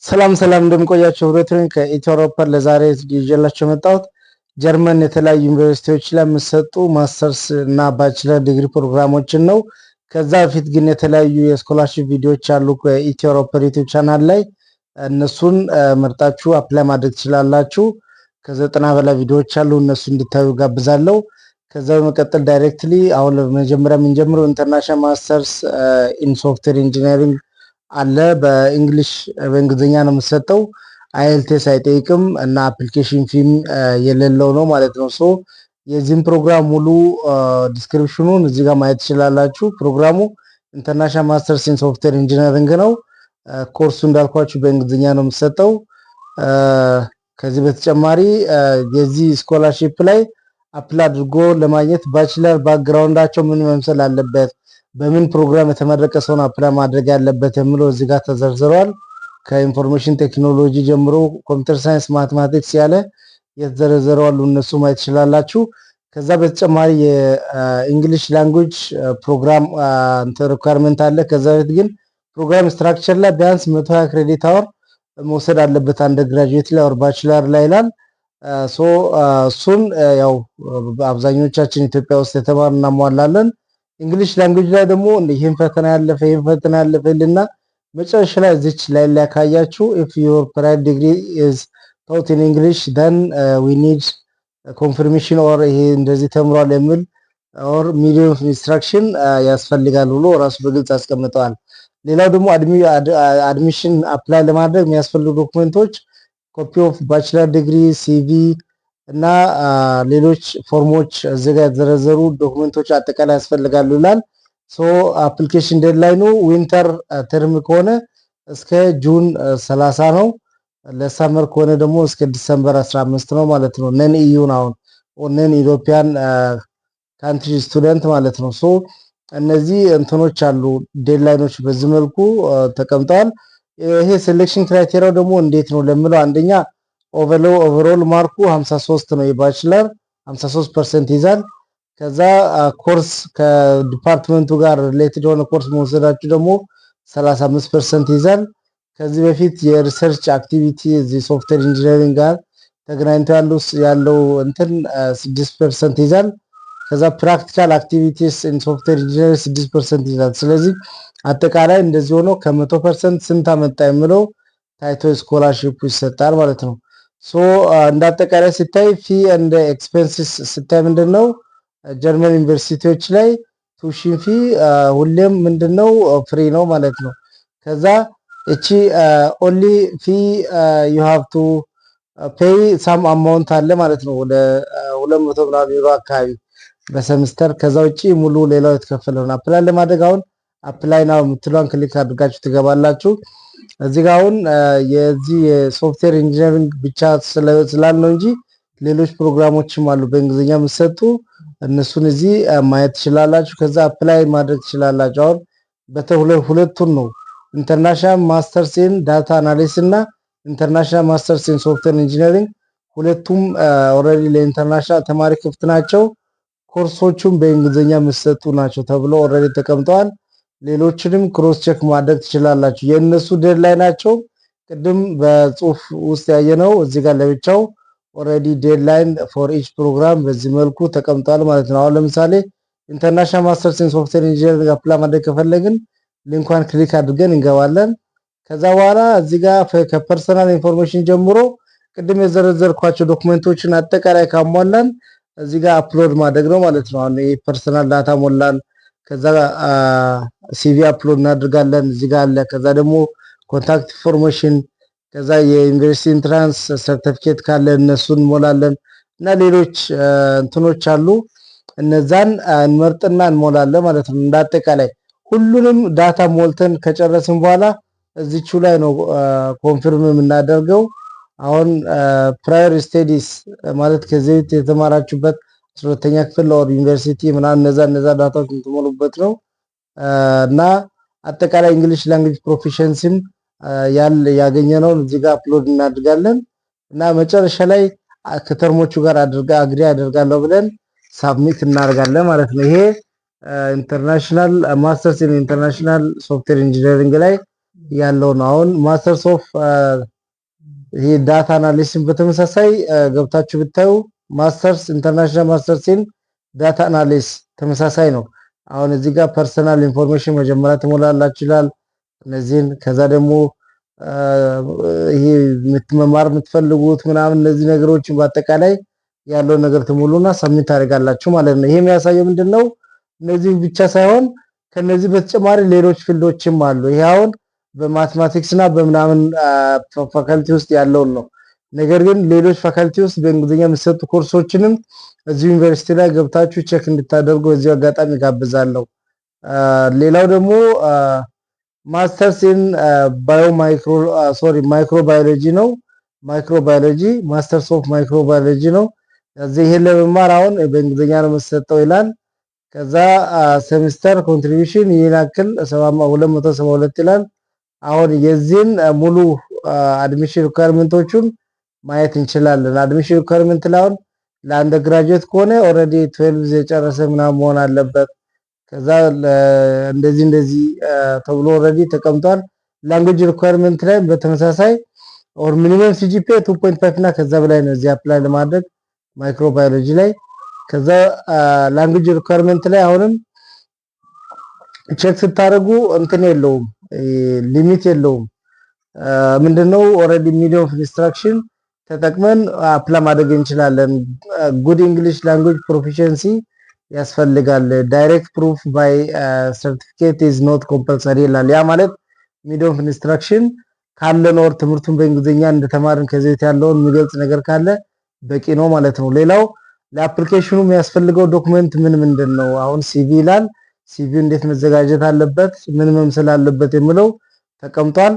ሰላም እንደምቆያችሁ ህብረቱን ከኢትዮሮፐር ለዛሬ ይዤላችሁ መጣሁት። ጀርመን የተለያዩ ዩኒቨርሲቲዎች ላይ የሚሰጡ ማስተርስ እና ባችለር ዲግሪ ፕሮግራሞችን ነው። ከዛ በፊት ግን የተለያዩ የስኮላርሺፕ ቪዲዮዎች አሉ ከኢትዮሮፐር ዩቲዩብ ቻናል ላይ እነሱን መርጣችሁ አፕላይ ማድረግ ትችላላችሁ። ከ90 በላይ ቪዲዮዎች አሉ፣ እነሱ እንድታዩ ጋብዛለሁ። ከዛ በመቀጠል ዳይሬክትሊ አሁን መጀመሪያ የምንጀምረው ኢንተርናሽናል ማስተርስ ኢን ሶፍትዌር ኢንጂነሪንግ አለ። በእንግሊዝኛ ነው የምሰጠው። አይኤልቲኤስ አይጠይቅም እና አፕሊኬሽን ፊም የሌለው ነው ማለት ነው። ሶ የዚህም ፕሮግራም ሙሉ ዲስክሪፕሽኑን እዚህ ጋር ማየት ትችላላችሁ። ፕሮግራሙ ኢንተርናሽናል ማስተርስ ኢን ሶፍትዌር ኢንጂነሪንግ ነው። ኮርሱ እንዳልኳችሁ በእንግሊዝኛ ነው የምሰጠው። ከዚህ በተጨማሪ የዚህ ስኮላርሺፕ ላይ አፕላይ አድርጎ ለማግኘት ባችለር ባክግራውንዳቸው ምን መምሰል አለበት፣ በምን ፕሮግራም የተመረቀ ሰውን አፕላይ ማድረግ ያለበት የሚለው እዚህ ጋር ተዘርዝሯል። ከኢንፎርሜሽን ቴክኖሎጂ ጀምሮ ኮምፒውተር ሳይንስ፣ ማትማቲክስ ያለ የተዘረዘሩ አሉ፣ እነሱ ማየት ትችላላችሁ። ከዛ በተጨማሪ የእንግሊሽ ላንጉጅ ፕሮግራም ሪኳየርመንት አለ። ከዛ በፊት ግን ፕሮግራም ስትራክቸር ላይ ቢያንስ 120 ክሬዲት አወር መውሰድ አለበት አንደር ግራጁዌት ላይ ኦር ባችለር ላይ ይላል። እሱን ያው አብዛኞቻችን ኢትዮጵያ ውስጥ የተማር እናሟላለን። እንግሊሽ ላንጉጅ ላይ ደግሞ ይህን ፈተና ያለፈ ይልና መጨረሻ ላይ እዚች ላይ ካያችሁ if your prior degree is taught in English then we need confirmation or ይሄ እንደዚህ ተምሯል የሚል or medium of instruction ያስፈልጋል ብሎ ራሱ በግልጽ አስቀምጠዋል። ሌላው ደግሞ አድሚሽን አፕላይ ለማድረግ የሚያስፈልጉ ዶክመንቶች ኮፒ ኦፍ ባችለር ዲግሪ፣ ሲቪ እና ሌሎች ፎርሞች እዚህ ጋር የተዘረዘሩ ዶክመንቶች አጠቃላይ ያስፈልጋሉ ይላል። ሶ አፕሊኬሽን ዴድላይኑ ዊንተር ተርም ከሆነ እስከ ጁን 30 ነው። ለሰመር ከሆነ ደግሞ እስከ ዲሰምበር 15 ነው ማለት ነው። ነን ኢዩ ነው ነን ኢሮፒያን ካንትሪ ስቱደንት ማለት ነው። ሶ እነዚህ እንትኖች አሉ ዴድላይኖች በዚህ መልኩ ተቀምጠዋል። ይሄ ሴሌክሽን ክራይቴሪያው ደግሞ እንዴት ነው ለምለው አንደኛ ኦቨርኦል ማርኩ 53 ነው። የባችለር 53% ይዛል። ከዛ ኮርስ ከዲፓርትመንቱ ጋር ሪሌትድ የሆነ ኮርስ መውሰዳችሁ ደግሞ 35% ይዛል። ከዚህ በፊት የሪሰርች አክቲቪቲ እዚህ ሶፍትዌር ኢንጂነሪንግ ጋር ተገናኝቶ ያለው እንትን 6% ይዛል። ከዛ ፕራክቲካል አክቲቪቲስ ኢን ሶፍትዌር ኢንጂነሪንግ 6% ይዛል። ስለዚህ አጠቃላይ እንደዚህ ሆኖ ከ100% ስንት አመጣ የሚለው ታይቶ ስኮላርሺፕ ይሰጣል ማለት ነው። ሶ እንዳጠቃላይ ሲታይ ፊ እንደ ኤክስፔንስስ ሲታይ ምንድነው ጀርመን ዩኒቨርሲቲዎች ላይ ቱሽን ፊ ሁሌም ምንድነው ፍሪ ነው ማለት ነው። ከዛ እቺ ኦንሊ ፊ ዩ ሃቭ ቱ ፔይ ሳም አማውንት አለ ማለት ነው ወደ 200 ምናምን ዩሮ አካባቢ በሰምስተር። ከዛ ውጪ ሙሉ ሌላው የተከፈለው ነው። አፕላይ ለማድረግ አሁን አፕላይ ናው የምትሏን ክሊክ አድርጋችሁ ትገባላችሁ። እዚህ ጋር አሁን የዚህ የሶፍትዌር ኢንጂነሪንግ ብቻ ስላልነው እንጂ ሌሎች ፕሮግራሞችም አሉ በእንግሊዝኛ የምትሰጡ እነሱን እዚህ ማየት ትችላላችሁ። ከዛ አፕላይ ማድረግ ትችላላችሁ። አሁን ሁለቱን ነው ኢንተርናሽናል ማስተርስ ኢን ዳታ አናሊሲስ እና ኢንተርናሽናል ማስተርስ ኢን ሶፍትዌር ኢንጂነሪንግ ሁለቱም ኦልሬዲ ለኢንተርናሽናል ተማሪ ክፍት ናቸው። ኮርሶቹም በእንግሊዝኛ የምትሰጡ ናቸው ተብሎ ኦልሬዲ ተቀምጠዋል። ሌሎችንም ክሮስ ቼክ ማድረግ ትችላላችሁ። የእነሱ ዴድላይን ናቸው ቅድም በጽሁፍ ውስጥ ያየነው እዚህ ጋር ለብቻው ኦልሬዲ ዴድላይን ፎር ኢች ፕሮግራም በዚህ መልኩ ተቀምጧል ማለት ነው። አሁን ለምሳሌ ኢንተርናሽናል ማስተርስ ኢን ሶፍትዌር ኢንጂነሪንግ አፕላይ ማድረግ ከፈለግን ሊንኳን ክሊክ አድርገን እንገባለን። ከዛ በኋላ እዚህ ጋር ከፐርሰናል ኢንፎርሜሽን ጀምሮ ቅድም የዘረዘርኳቸው ዶክመንቶችን አጠቃላይ ካሟላን እዚህ ጋር አፕሎድ ማድረግ ነው ማለት ነው። አሁን ፐርሰናል ዳታ ሞላን፣ ከዛ ሲቪ አፕሎድ እናደርጋለን እዚህ ጋር አለ። ከዛ ደግሞ ኮንታክት ኢንፎርሜሽን፣ ከዛ የዩኒቨርሲቲ ኢንትራንስ ሰርቲፊኬት ካለ እነሱን እንሞላለን እና ሌሎች እንትኖች አሉ እነዛን እንመርጥና እንሞላለን ማለት ነው። እንዳጠቃላይ ሁሉንም ዳታ ሞልተን ከጨረስን በኋላ እዚቹ ላይ ነው ኮንፊርም የምናደርገው። አሁን ፕራየር ስቴዲስ ማለት ከዚህ የተማራችሁበት 12ኛ ክፍል ኦር ዩኒቨርሲቲ ምናምን እነዛ ዳታዎች እንትሞሉበት ነው እና አጠቃላይ እንግሊሽ ላንጉጅ ፕሮፊሸንሲም ያገኘነው እዚህ ጋር አፕሎድ እናድርጋለን እና መጨረሻ ላይ ከተርሞቹ ጋር አግሪ አደርጋለሁ ብለን ሳብሚት እናደርጋለን ማለት ነው። ይሄ ኢንተርናሽናል ማስተርስ ኢን ኢንተርናሽናል ሶፍትዌር ኢንጂነሪንግ ላይ ያለው ነው። አሁን ማስተርስ ኦፍ ይሄ ዳታ አናሊሲስ በተመሳሳይ ገብታችሁ ብታዩ ማስተርስ ኢንተርናሽናል ማስተርስ ኢን ዳታ አናሊሲስ ተመሳሳይ ነው። አሁን እዚህ ጋር ፐርሰናል ኢንፎርሜሽን መጀመሪያ ትሞላላችሁ ይላል። እነዚህን ከዛ ደግሞ ይሄ መማር የምትፈልጉት ምናምን እነዚህ ነገሮችን በአጠቃላይ ያለው ነገር ትሞሉና ሰብሚት ታደርጋላችሁ ማለት ነው። ይሄ የሚያሳየው ምንድነው? እነዚህ ብቻ ሳይሆን ከነዚህ በተጨማሪ ሌሎች ፊልዶችም አሉ። ይሄ አሁን በማትማቲክስ እና በምናምን ፋካልቲ ውስጥ ያለውን ነው። ነገር ግን ሌሎች ፋካልቲ ውስጥ በእንግሊዝኛ የሚሰጡ ኮርሶችንም እዚህ ዩኒቨርሲቲ ላይ ገብታችሁ ቼክ እንድታደርጉ በዚህ አጋጣሚ ጋብዛለሁ። ሌላው ደግሞ ማስተርስ ኢን ማይክሮባዮሎጂ ነው። ማይክሮባዮሎጂ ማስተርስ ኦፍ ማይክሮባዮሎጂ ነው። እዚህ ይሄን ለመማር አሁን በእንግሊዝኛ ነው የምትሰጠው ይላል። ከዛ ሴሚስተር ኮንትሪቢዩሽን ይሄን ያክል 272 ይላል። አሁን የዚህን ሙሉ አድሚሽን ሪኳየርመንቶቹን ማየት እንችላለን። አድሚሽን ሪኳየርመንት ላይ አሁን ለአንደር ግራጁዌት ከሆነ ኦልሬዲ 12 የጨረሰ ምናምን መሆን አለበት። ከዛ እንደዚህ ተብሎ ኦልሬዲ ተቀምጧል። ላንጉዌጅ ሪኳየርመንት ላይ በተመሳሳይ ኦር ሚኒመም ሲጂፒኤ 2.5 እና ከዛ በላይ ነው እዚህ አፕላይ ለማድረግ ማይክሮባዮሎጂ ላይ። ከዛ ላንጉዌጅ ሪኳየርመንት ላይ አሁንም ቼክ ስታደርጉ እንትን የለውም ሊሚት የለውም። ምንድነው ኦልሬዲ ሚዲየም ኦፍ ኢንስትራክሽን ተጠቅመን አፕላይ ማድረግ እንችላለን። ጉድ እንግሊሽ ላንጉዌጅ ፕሮፊሺየንሲ ያስፈልጋል። ዳይሬክት ፕሩፍ ባይ ሰርቲፊኬት ኢዝ ኖት ኮምፐልሰሪ ይላል። ያ ማለት ሚዲየም ኦፍ ኢንስትራክሽን ካለን ኦር ትምህርቱን በእንግሊዝኛ እንደተማርን ከዚህ ያለውን የሚገልጽ ነገር ካለ በቂ ነው ማለት ነው። ሌላው ለአፕሊኬሽኑ የሚያስፈልገው ዶክመንት ምንድን ነው? አሁን ሲቪ ይላል። ሲቪው እንዴት መዘጋጀት አለበት፣ ምን መምሰል አለበት የሚለው ተቀምጧል።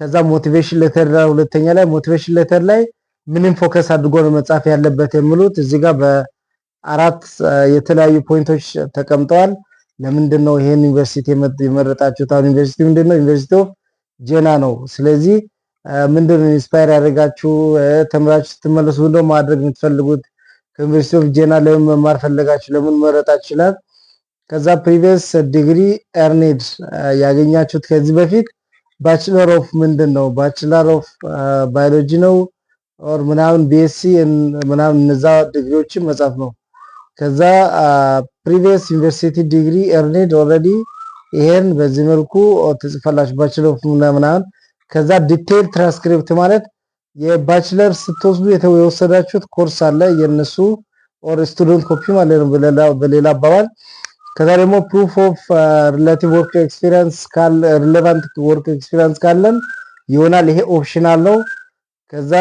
ከዛ ሞቲቬሽን ሌተር ሁለተኛ ላይ ሞቲቬሽን ሌተር ላይ ምንም ፎከስ አድርጎ ነው መጻፍ ያለበት የሚሉት እዚህ ጋር በአራት የተለያዩ ፖይንቶች ተቀምጠዋል። ለምንድን ነው ይሄን ዩኒቨርሲቲ የመረጣችሁት? አሁን ዩኒቨርሲቲ ምንድነው? ዩኒቨርሲቲ ኦፍ ጄና ነው። ስለዚህ ምንድነው ኢንስፓየር ያደርጋችሁ ተምራችሁ ስትመለሱ ነው ማድረግ የምትፈልጉት? ከዩኒቨርሲቲ ኦፍ ጄና ለምን መማር ፈለጋችሁ? ለምን መረጣችሁ ይችላል። ከዛ ፕሪቪየስ ዲግሪ ኤርኒድ ያገኛችሁት ከዚህ በፊት ባችለር ኦፍ ምንድነው? ባችለር ኦፍ ባዮሎጂ ነው ኦር ምናምን ቢኤስሲ ምናምን እነዛ ዲግሪዎችን መጻፍ ነው። ከዛ ፕሪቪየስ ዩኒቨርሲቲ ዲግሪ ኤርኒድ ኦልሬዲ ይሄን በዚህ መልኩ ተጽፋላችሁ ባችለር ኦፍ ምናምን። ከዛ ዲቴይል ትራንስክሪፕት ማለት የባችለር ስትወስዱ የወሰዳችሁት ኮርስ አለ የነሱ ኦር ስቱደንት ኮፒ ማለት ነው በሌላ አባባል። ከዛ ደግሞ ፕሩፍ ኦፍ ሪሌቲቭ ወርክ ኤክስፒሪየንስ ካለ ሪሌቫንት ወርክ ኤክስፒሪየንስ ካለን ይሆናል። ይሄ ኦፕሽናል ነው። ከዛ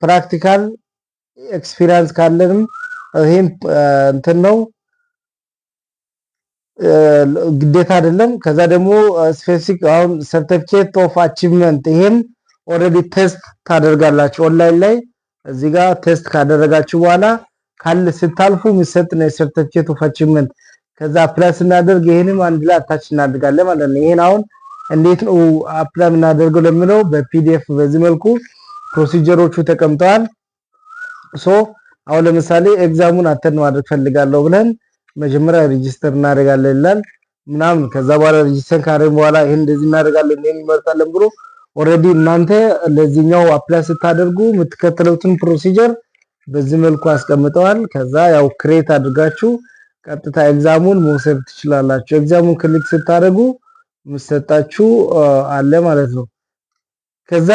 ፕራክቲካል ኤክስፒሪየንስ ካለንም ይሄን እንትን ነው ግዴታ አይደለም። ከዛ ደግሞ ስፔሲፊክ አሁን ሰርቲፊኬት ኦፍ አቺቭመንት ይሄን ኦልሬዲ ቴስት ታደርጋላችሁ ኦንላይን ላይ እዚህ ጋር ቴስት ካደረጋችሁ በኋላ ካለ ስታልፉ የሚሰጥ ነው ሰርቲፊኬት ኦፍ አቺቭመንት። ከዛ አፕላይ ስናደርግ ይሄንም አንድ ላይ አታች እናደርጋለን ማለት ነው። ይሄን አሁን እንዴት ነው አፕላይ እናደርገው ለምለው በፒዲኤፍ በዚህ መልኩ ፕሮሲጀሮቹ ተቀምጠዋል። ሶ አሁን ለምሳሌ ኤግዛሙን አተን ማድረግ ፈልጋለሁ ብለን መጀመሪያ ሬጂስተር እናደርጋለን ይላል ምናምን። ከዛ በኋላ ሬጂስተር ካደረግን በኋላ ይሄን እንደዚህ እናደርጋለን ይሄን እንመርጣለን ብሎ ኦልሬዲ እናንተ ለዚህኛው አፕላይ ስታደርጉ የምትከተሉትን ፕሮሲጀር በዚህ መልኩ አስቀምጠዋል። ከዛ ያው ክሬት አድርጋችሁ ቀጥታ ኤግዛሙን መውሰድ ትችላላችሁ። ኤግዛሙን ክሊክ ስታደርጉ መስጠታችሁ አለ ማለት ነው። ከዛ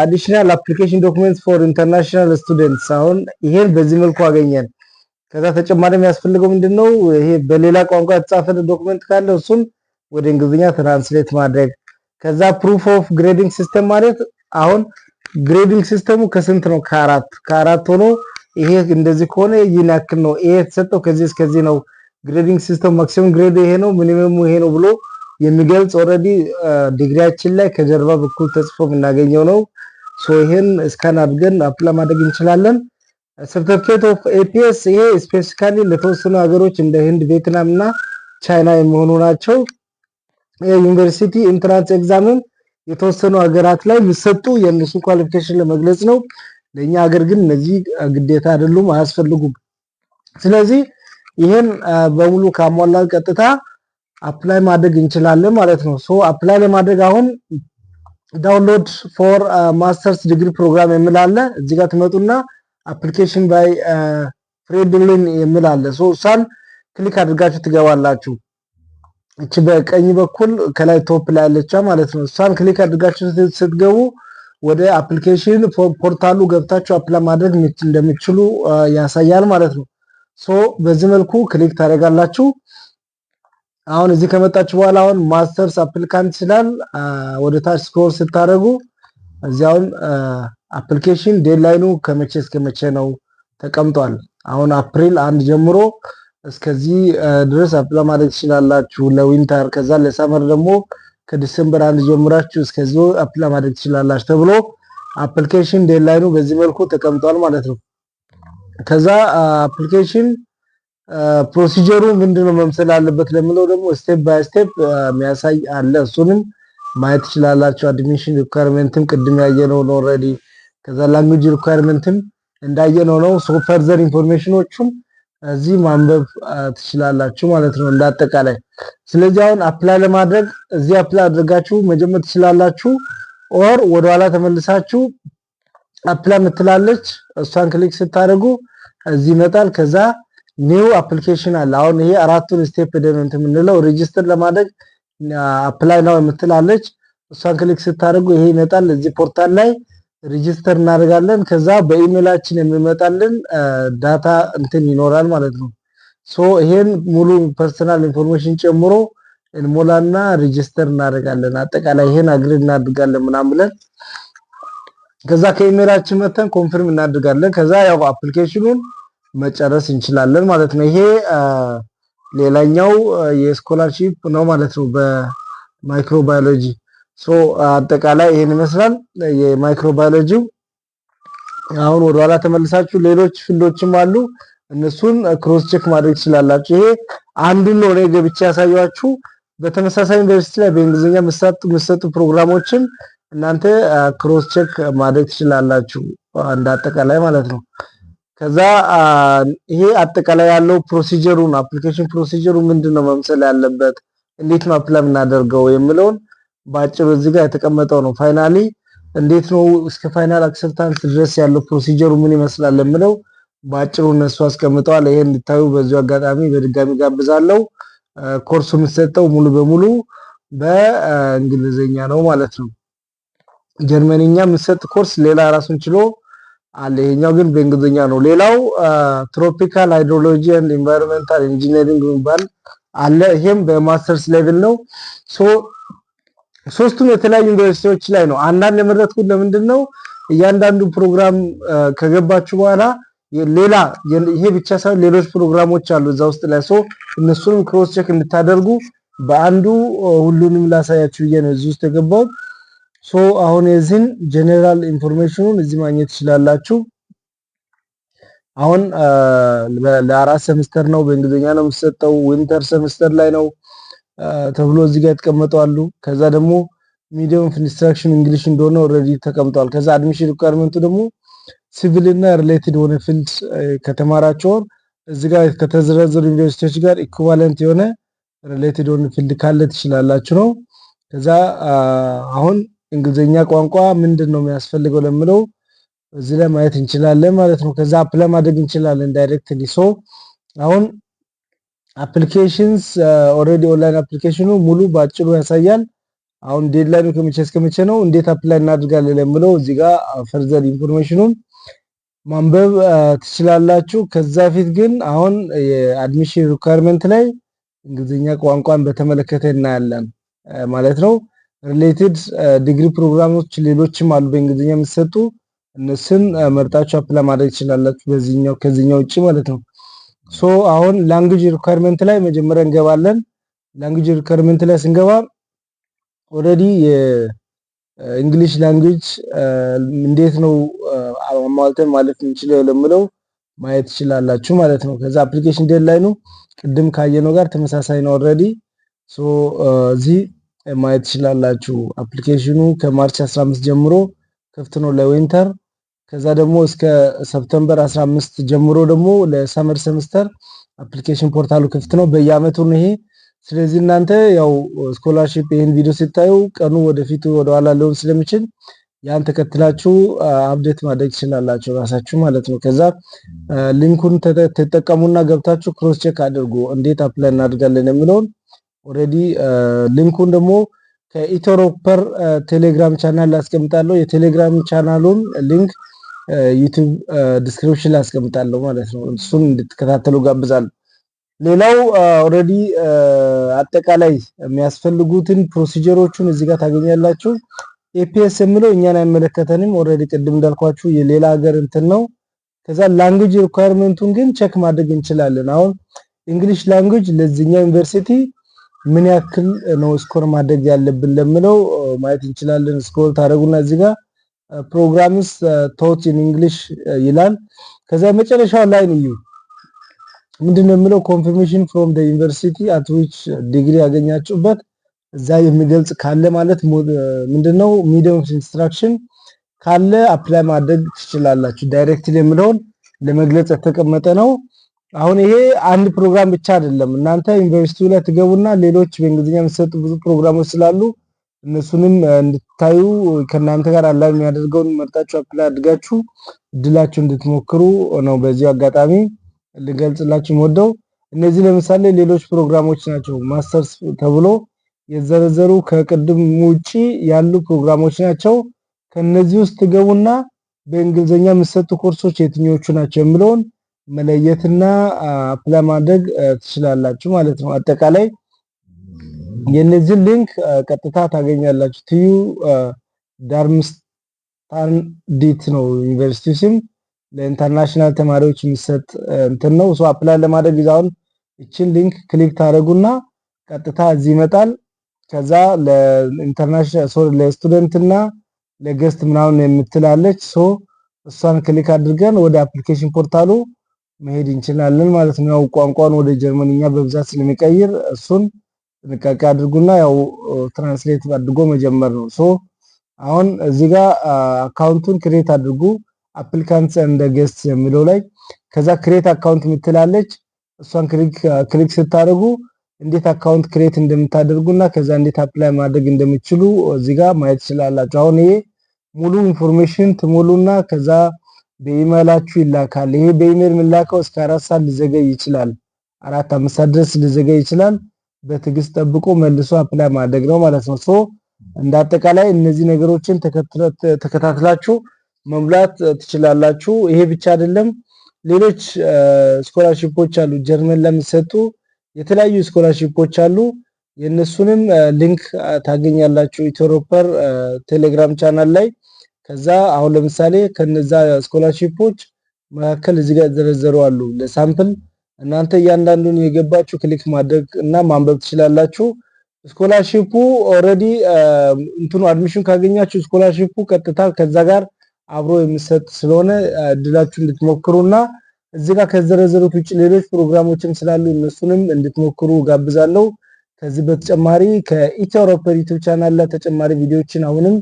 አዲሽናል አፕሊኬሽን ዶክመንትስ ፎር ኢንተርናሽናል ስቱደንትስ አሁን ይሄን በዚህ መልኩ አገኘን። ከዛ ተጨማሪ የሚያስፈልገው ምንድነው? ይሄ በሌላ ቋንቋ የተጻፈ ዶክመንት ካለ እሱን ወደ እንግሊዝኛ ትራንስሌት ማድረግ። ከዛ ፕሩፍ ኦፍ ግሬዲንግ ሲስተም ማለት አሁን ግሬዲንግ ሲስተሙ ከስንት ነው? ከአራት ሆኖ ይሄ እንደዚህ ከሆነ ይህን ያክል ነው፣ ይሄ የተሰጠው ከዚህ እስከዚህ ነው፣ ግሬዲንግ ሲስተም ማክሲመም ግሬድ ይሄ ነው፣ ሚኒመሙ ይሄ ነው ብሎ የሚገልጽ ኦልሬዲ ዲግሪያችን ላይ ከጀርባ በኩል ተጽፎ የምናገኘው ነው። ሶ ይሄን ስካን አድርገን አፕላይ ማድረግ እንችላለን። ሰርቲፊኬት ኦፍ ኤፒኤስ ይሄ ስፔሲፊካሊ ለተወሰኑ ሀገሮች እንደ ህንድ፣ ቪየትናም እና ቻይና የሚሆኑ ናቸው። የዩኒቨርሲቲ ኢንትራንስ ኤግዛምን የተወሰኑ ሀገራት ላይ የሚሰጡ የእነሱ ኳሊፊኬሽን ለመግለጽ ነው። ለኛ ሀገር ግን እነዚህ ግዴታ አይደሉም፣ አያስፈልጉም። ስለዚህ ይሄን በሙሉ ካሟላን ቀጥታ አፕላይ ማድረግ እንችላለን ማለት ነው። ሶ አፕላይ ለማድረግ አሁን ዳውንሎድ ፎር ማስተርስ ዲግሪ ፕሮግራም የሚል አለ። እዚህ ጋር ትመጡና አፕሊኬሽን ባይ ፍሬድሊን የሚል አለ። ሶ እሷን ክሊክ አድርጋችሁ ትገባላችሁ። እቺ በቀኝ በኩል ከላይ ቶፕ ላይ አለች ማለት ነው። እሷን ክሊክ አድርጋችሁ ስትገቡ ወደ አፕሊኬሽን ፖርታሉ ገብታችሁ አፕላይ ማድረግ እንደምትችሉ ያሳያል ማለት ነው። ሶ በዚህ መልኩ ክሊክ ታደርጋላችሁ። አሁን እዚህ ከመጣችሁ በኋላ አሁን ማስተርስ አፕሊካንት ይላል። ወደ ታች ስክሮል ስታደርጉ እዚያውን አፕሊኬሽን ዴድላይኑ ከመቼ እስከ መቼ ነው ተቀምጧል። አሁን አፕሪል 1 ጀምሮ እስከዚህ ድረስ አፕላይ ማድረግ ትችላላችሁ ለዊንተር። ከዛ ለሰመር ደግሞ ከዲሴምበር 1 ጀምራችሁ እስከዚህ አፕላይ ማድረግ ትችላላችሁ ተብሎ አፕሊኬሽን ዴድላይኑ በዚህ መልኩ ተቀምጧል ማለት ነው። ከዛ አፕሊኬሽን ፕሮሲጀሩ ምንድነው መምሰል አለበት ለምለው ደግሞ ስቴፕ ባይ ስቴፕ የሚያሳይ አለ። እሱንም ማየት ትችላላችሁ። አድሚሽን ሪኳየርመንትም ቅድም ያየነው ነው ኦሬዲ። ከዛ ላንጉዌጅ ሪኳየርመንትም እንዳየነው ነው። ሶ ፈርዘር ኢንፎርሜሽኖቹን እዚህ ማንበብ ትችላላችሁ ማለት ነው እንዳጠቃላይ። ስለዚህ አሁን አፕላይ ለማድረግ እዚህ አፕላይ አድርጋችሁ መጀመር ትችላላችሁ። ኦር ወደ ኋላ ተመልሳችሁ አፕላይ ምትላለች እሷን ክሊክ ስታደርጉ እዚህ ይመጣል። ከዛ ኒው አፕሊኬሽን አለ። አሁን ይሄ አራቱን ስቴፕ ደምንት የምንለው ሬጂስተር ለማድረግ አፕላይ ነው የምትላለች እሷን ክሊክ ስታደርጉ ይሄ ይመጣል። እዚህ ፖርታል ላይ ሬጂስተር እናደርጋለን። ከዛ በኢሜይላችን የሚመጣልን ዳታ እንትን ይኖራል ማለት ነው። ሶ ይሄን ሙሉ ፐርሰናል ኢንፎርሜሽን ጨምሮ እንሞላና ሬጂስተር እናደርጋለን። አጠቃላይ ይሄን አግሪ እናደርጋለን ምናምን ብለን ከዛ ከኢሜይላችን መተን ኮንፈርም እናደርጋለን። ከዛ ያው አፕሊኬሽኑን መጨረስ እንችላለን ማለት ነው። ይሄ ሌላኛው የስኮላርሺፕ ነው ማለት ነው በማይክሮባዮሎጂ። ሶ አጠቃላይ ይሄን ይመስላል የማይክሮባዮሎጂው። አሁን ወደ ኋላ ተመልሳችሁ ሌሎች ፊልዶችም አሉ እነሱን ክሮስ ቼክ ማድረግ ትችላላችሁ። ይሄ አንዱን ነው እኔ ገብቼ ያሳያችሁ። በተመሳሳይ ዩኒቨርሲቲ ላይ በእንግሊዝኛ የሚሰጡ ፕሮግራሞችን እናንተ ክሮስ ቼክ ማድረግ ትችላላችሁ እንዳጠቃላይ ማለት ነው። ከዛ ይሄ አጠቃላይ ያለው ፕሮሲጀሩን አፕሊኬሽን ፕሮሲጀሩ ምንድነው መምሰል ያለበት እንዴት ነው አፕላይ እናደርገው የሚለውን ባጭሩ እዚህ ጋር የተቀመጠው ነው። ፋይናሊ እንዴት ነው እስከ ፋይናል አክሰፕታንስ ድረስ ያለው ፕሮሲጀሩ ምን ይመስላል ለምለው ባጭሩ እነሱ አስቀምጠዋል። ይሄን እንድታዩ በዚሁ አጋጣሚ በድጋሚ ጋብዛለሁ። ኮርሱ የሚሰጠው ሙሉ በሙሉ በእንግሊዘኛ ነው ማለት ነው። ጀርመንኛ የሚሰጥ ኮርስ ሌላ ራሱን ችሎ አለ። ይሄኛው ግን በእንግሊዘኛ ነው። ሌላው ትሮፒካል ሃይድሮሎጂ ኤንድ ኢንቫይሮንመንታል ኢንጂነሪንግ የሚባል አለ። ይሄም በማስተርስ ሌቭል ነው። ሶስቱም የተለያዩ ዩኒቨርሲቲዎች ላይ ነው። አንዳንድ የመረጥኩት ለምንድን ነው እያንዳንዱ ፕሮግራም ከገባችሁ በኋላ ሌላ ይሄ ብቻ ሳይሆን ሌሎች ፕሮግራሞች አሉ እዛ ውስጥ ላይ እነሱንም ክሮስ ቼክ እንድታደርጉ በአንዱ ሁሉንም ላሳያችሁ ብዬ ነው እዚህ ውስጥ የገባው። አሁን የዚህን ጀነራል ኢንፎርሜሽኑን እዚህ ማግኘት ትችላላችሁ። አሁን ለአራት ሴሚስተር ነው በእንግሊዝኛ ነው የሚሰጠው። ዊንተር ሴሚስተር ላይ ነው ተብሎ እዚህ ጋር ተቀምጠዋል። ከዛ ደግሞ ሚዲየም ኦፍ ኢንስትራክሽን እንግሊሽ እንደሆነ ኦሬዲ ተቀምጧል። ከዛ አድሚሽን ሪኳየርመንቱ ደግሞ ሲቪል እና ሪሌትድ ሆነ ፊልድ ከተማራችሁ እዚህ ጋር ከተዘረዘሩ ዩኒቨርሲቲዎች ጋር ኢኩቫለንት የሆነ ሪሌትድ ሆነ ፊልድ ካለ ትችላላችሁ ነው። ከዛ አሁን እንግሊዝኛ ቋንቋ ምንድነው የሚያስፈልገው ለምለው እዚህ ላይ ማየት እንችላለን ማለት ነው። ከዛ አፕላይ ማድረግ እንችላለን ዳይሬክትሊ። አሁን አፕሊኬሽንስ ኦሬዲ ኦንላይን አፕሊኬሽኑ ሙሉ ባጭሩ ያሳያል። አሁን ዴድላይኑ ከመቼ እስከ መቼ ነው እንዴት አፕላይ እናድርጋለን ለምለው እዚህ ጋር ፈርዘር ኢንፎርሜሽኑን ማንበብ ትችላላችሁ። ከዛ ፊት ግን አሁን የአድሚሽን ሪኳየርመንት ላይ እንግሊዝኛ ቋንቋን በተመለከተ እናያለን ማለት ነው። ሪሌትድ ዲግሪ ፕሮግራሞች ሌሎችም አሉ በእንግሊዝኛ የሚሰጡ እነሱን መርጣችሁ አፕላይ ማድረግ ትችላላችሁ በዚህኛው ከዚህኛው ውጪ ማለት ነው። አሁን ላንጉዌጅ ሪኳየርመንት ላይ መጀመሪያ እንገባለን። ላንጉዌጅ ሪኳየርመንት ላይ ስንገባ ኦሬዲ የእንግሊሽ ላንጉዌጅ እንዴት ነው አሟልተን ማለት እንችላለን ለምለው ማየት ትችላላችሁ ማለት ነው። ከዛ አፕሊኬሽን ዴድላይኑ ቅድም ካየነው ጋር ተመሳሳይ ነው ኦሬዲ። እዚህ ማየት ትችላላችሁ። አፕሊኬሽኑ ከማርች 15 ጀምሮ ክፍት ነው ለዊንተር። ከዛ ደግሞ እስከ ሰፕተምበር 15 ጀምሮ ደግሞ ለሰመር ሴሚስተር አፕሊኬሽን ፖርታሉ ክፍት ነው። በየአመቱ ነው ይሄ ስለዚህ እናንተ ያው ስኮላርሺፕ ይሄን ቪዲዮ ስታዩ ቀኑ ወደፊቱ ወደኋላ ሊሆን ስለሚችል ያን ተከትላችሁ አፕዴት ማድረግ ትችላላችሁ ራሳችሁ ማለት ነው። ከዛ ሊንኩን ተጠቀሙና ገብታችሁ ክሮስ ቼክ አድርጉ እንዴት አፕላይ እናደርጋለን የሚለውን። ኦሬዲ ሊንኩን ደግሞ ከኢትዮሮፐር ቴሌግራም ቻናል አስቀምጣለሁ። የቴሌግራም ቻናሉን ሊንክ ዩቲዩብ ዲስክሪፕሽን ላይ አስቀምጣለሁ ማለት ነው። እሱን እንድትከታተሉ ጋብዛለሁ። ሌላው ኦሬዲ አጠቃላይ የሚያስፈልጉትን ፕሮሲጀሮቹን እዚህ ጋር ታገኛላችሁ። ኤፒኤስ የሚለው እኛን አይመለከተንም። ኦሬዲ ቅድም እንዳልኳችሁ የሌላ ሀገር እንትን ነው። ከዛ ላንጉዌጅ ሪኳየርመንቱን ግን ቼክ ማድረግ እንችላለን። አሁን እንግሊሽ ላንጉዌጅ ለዚህኛው ዩኒቨርሲቲ ምን ያክል ነው ስኮር ማድረግ ያለብን ለምለው ማየት እንችላለን። ስኮር ታደርጉና እዚህ ጋር ፕሮግራምስ ቶት ኢን እንግሊሽ ይላል። ከዛ መጨረሻው ላይ ነው ምንድነው የሚለው ኮንፊርሜሽን ፍሮም ዘ ዩኒቨርሲቲ አት ዊች ዲግሪ ያገኛችሁበት እዛ የሚገልጽ ካለ ማለት ምንድነው ሚዲየም ኦፍ ኢንስትራክሽን ካለ አፕላይ ማድረግ ትችላላችሁ። ዳይሬክትሊ የሚለውን ለመግለጽ የተቀመጠ ነው። አሁን ይሄ አንድ ፕሮግራም ብቻ አይደለም። እናንተ ዩኒቨርሲቲው ላይ ትገቡና ሌሎች በእንግሊዝኛ የሚሰጡ ብዙ ፕሮግራሞች ስላሉ እነሱንም እንድታዩ ከእናንተ ጋር አላይን የሚያደርገውን መርጣችሁ አፕላይ አድርጋችሁ እድላችሁ እንድትሞክሩ ነው በዚህ አጋጣሚ ልገልጽላችሁ ወደው። እነዚህ ለምሳሌ ሌሎች ፕሮግራሞች ናቸው። ማስተርስ ተብሎ የዘረዘሩ ከቅድም ውጪ ያሉ ፕሮግራሞች ናቸው። ከነዚህ ውስጥ ትገቡና በእንግሊዝኛ የሚሰጡ ኮርሶች የትኞቹ ናቸው የሚለውን መለየትና አፕላይ ማድረግ ትችላላችሁ ማለት ነው። አጠቃላይ የነዚህ ሊንክ ቀጥታ ታገኛላችሁ። ቲዩ ዳርምስታንዲት ነው ዩኒቨርሲቲ ስም። ለኢንተርናሽናል ተማሪዎች የሚሰጥ እንትን ነው። ሶ አፕላይ ለማድረግ ይዛውን እቺን ሊንክ ክሊክ ታደርጉና ቀጥታ እዚህ ይመጣል። ከዛ ለኢንተርናሽናል ለስቱደንትና ለገስት ምናምን የምትላለች ሶ እሷን ክሊክ አድርገን ወደ አፕሊኬሽን ፖርታሉ መሄድ እንችላለን ማለት ነው። ያው ቋንቋውን ወደ ጀርመንኛ በብዛት ስለሚቀይር እሱን ጥንቃቄ አድርጉና ያው ትራንስሌት አድርጎ መጀመር ነው። ሶ አሁን እዚህ ጋር አካውንቱን ክሬት አድርጉ አፕሊካንትስ እንደ ገስት የሚለው ላይ ከዛ ክሬት አካውንት ምትላለች እሷን ክሊክ ስታደርጉ እንዴት አካውንት ክሬት እንደምታደርጉና ከዛ እንዴት አፕላይ ማድረግ እንደምትችሉ እዚህ ጋር ማየት ትችላላችሁ። አሁን ይሄ ሙሉ ኢንፎርሜሽን ትሞሉና ከዛ በኢሜይላችሁ ይላካል። ይሄ በኢሜይል የሚላከው እስከ 4 ሰዓት ሊዘገይ ይችላል። 4-5 ሰዓት ድረስ ሊዘገይ ይችላል። በትዕግስት ጠብቆ መልሶ አፕላይ ማድረግ ነው ማለት ነው። ሶ እንዳጠቃላይ እነዚህ ነገሮችን ተከታትላችሁ መሙላት ትችላላችሁ። ይሄ ብቻ አይደለም፣ ሌሎች ስኮላርሺፖች አሉ። ጀርመን ለሚሰጡ የተለያዩ ስኮላርሺፖች አሉ። የነሱንም ሊንክ ታገኛላችሁ ኢትዮሮፐር ቴሌግራም ቻናል ላይ። ከዛ አሁን ለምሳሌ ከነዛ ስኮላርሺፖች መካከል እዚህ ጋር ዘረዘሩ አሉ። ለሳምፕል እናንተ እያንዳንዱን የገባችሁ ክሊክ ማድረግ እና ማንበብ ትችላላችሁ። ስኮላርሺፑ ኦሬዲ እንትኑ አድሚሽን ካገኛችሁ ስኮላርሺፑ ቀጥታ ከዛ ጋር አብሮ የሚሰጥ ስለሆነ እድላችሁ እንድትሞክሩና እዚህ ጋር ከዘረዘሩት ውጭ ሌሎች ፕሮግራሞችም ስላሉ እነሱንም እንድትሞክሩ ጋብዛለሁ። ከዚህ በተጨማሪ ከኢትዮሮፐር ዩቲዩብ ቻናል ላይ ተጨማሪ ቪዲዮዎችን አሁንም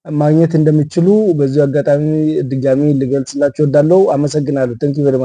ማግኘት እንደምትችሉ በዚህ አጋጣሚ ድጋሚ ልገልጽላችሁ እወዳለሁ። አመሰግናለሁ። ቴንክ ዩ ቬሪ